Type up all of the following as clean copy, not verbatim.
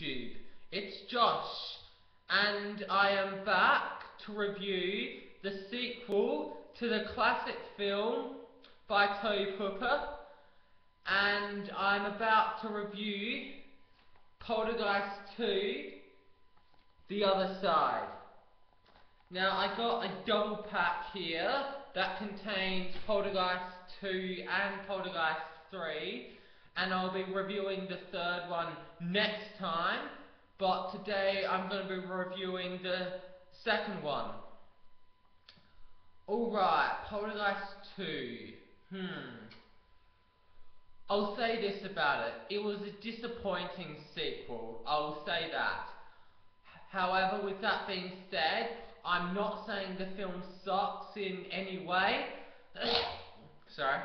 YouTube. It's Josh, and I am back to review the sequel to the classic film by Tobe Hooper, and I'm about to review Poltergeist II, The Other Side. Now, I got a double pack here that contains Poltergeist 2 and Poltergeist 3, and I'll be reviewing the third one next time, but today I'm going to be reviewing the second one. Alright, Poltergeist 2. I'll say this about it. It was a disappointing sequel, I'll say that. However, with that being said, I'm not saying the film sucks in any way. Sorry.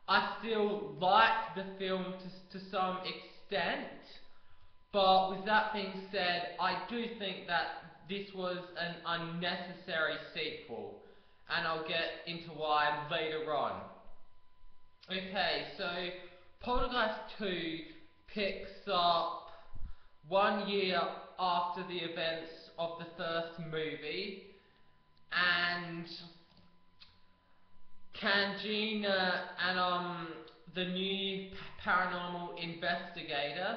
I still like the film to some extent, but with that being said, I do think that this was an unnecessary sequel, and I'll get into why later on. Okay, so Poltergeist 2 picks up 1 year after the events of the first movie, and Kangina and the new paranormal investigator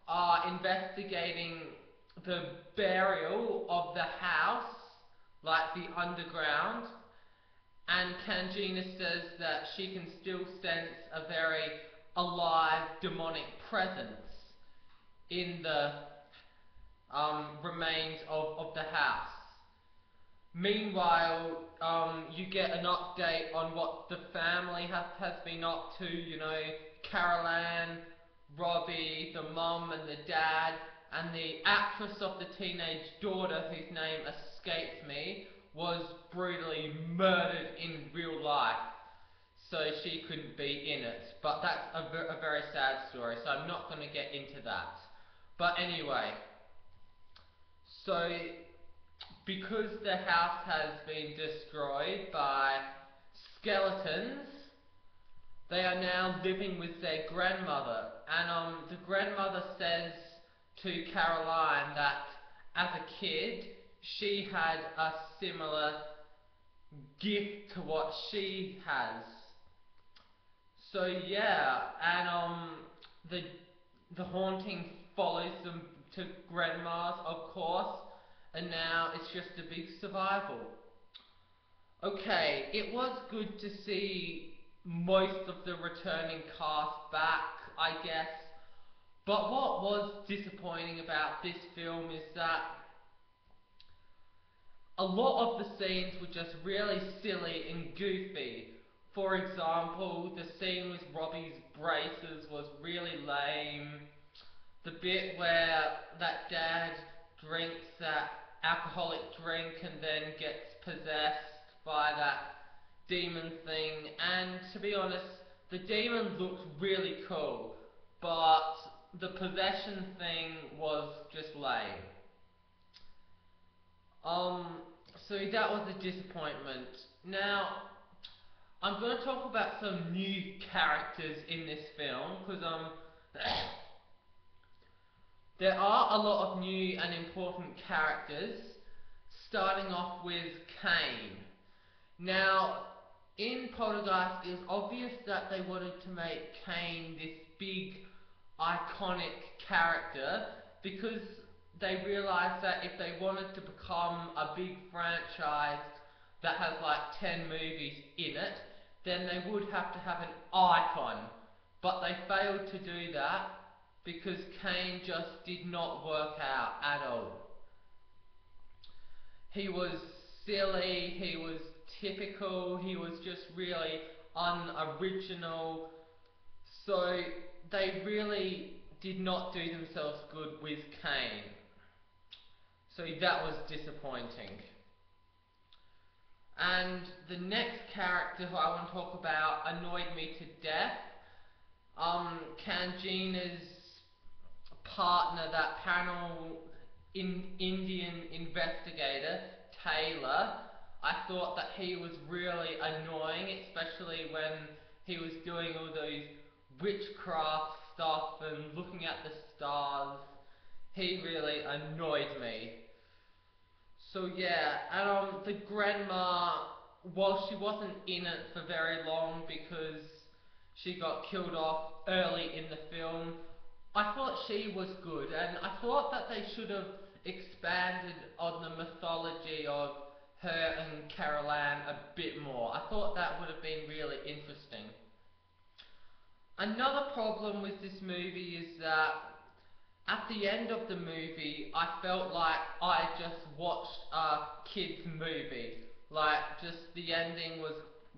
are investigating the burial of the house, like the underground, and Kangina says that she can still sense a very alive demonic presence in the remains of the house. Meanwhile, you get an update on what the family has been up to, you know, Carol Ann, Robbie, the mum and the dad, and the actress of the teenage daughter, whose name escapes me, was brutally murdered in real life, so she couldn't be in it. But that's a very sad story, so I'm not going to get into that. But anyway, so because the house has been destroyed by skeletons, they are now living with their grandmother, and the grandmother says to Caroline that as a kid she had a similar gift to what she has. So yeah, and the haunting follows them to grandma's, of course, and now it's just a big survival. Okay, it was good to see most of the returning cast back, I guess, but what was disappointing about this film is that a lot of the scenes were just really silly and goofy. For example, the scene with Robbie's braces was really lame. The bit where that dad drinks that alcoholic drink and then gets possessed by that demon thing, and to be honest, the demon looked really cool, but the possession thing was just lame. So that was a disappointment. Now, I'm going to talk about some new characters in this film, because there are a lot of new and important characters, starting off with Kane. Now, in Poltergeist, it was obvious that they wanted to make Kane this big, iconic character, because they realized that if they wanted to become a big franchise that has like 10 movies in it, then they would have to have an icon. But they failed to do that because Kane just did not work out at all. He was silly, he was typical, he was just really unoriginal, so they really did not do themselves good with Kane. So that was disappointing. And the next character who I want to talk about annoyed me to death. Kangina's partner, that paranormal Indian investigator, Taylor, I thought that he was really annoying, especially when he was doing all those witchcraft stuff and looking at the stars. He really annoyed me. So yeah, and the grandma, well, she wasn't in it for very long because she got killed off early in the film. I thought she was good, and I thought that they should have expanded on the mythology of her and Carol Ann a bit more. I thought that would have been really interesting. Another problem with this movie is that at the end of the movie, I felt like I just watched a kids movie. Like, just the ending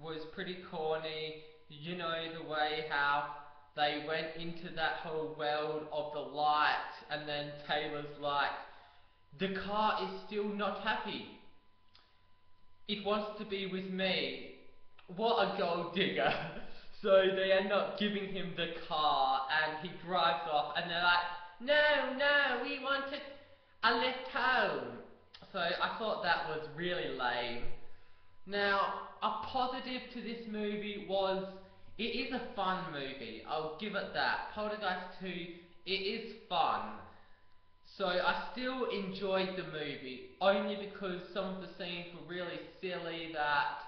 was pretty corny. You know, the way how they went into that whole world of the light, and then Taylor's like, the car is still not happy. It wants to be with me. What a gold digger. So they end up giving him the car and he drives off and they're like, no, no, we wanted a lift home. So I thought that was really lame. Now, a positive to this movie was it is a fun movie. I'll give it that. Poltergeist 2, it is fun. So I still enjoyed the movie, only because some of the scenes were really silly that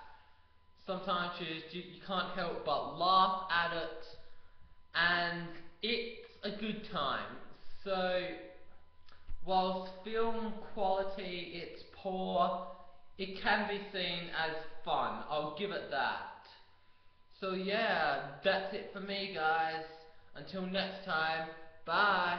sometimes you can't help but laugh at it, and it's a good time. So, whilst film quality it's poor, it can be seen as fun. I'll give it that. So yeah, that's it for me guys. Until next time, bye.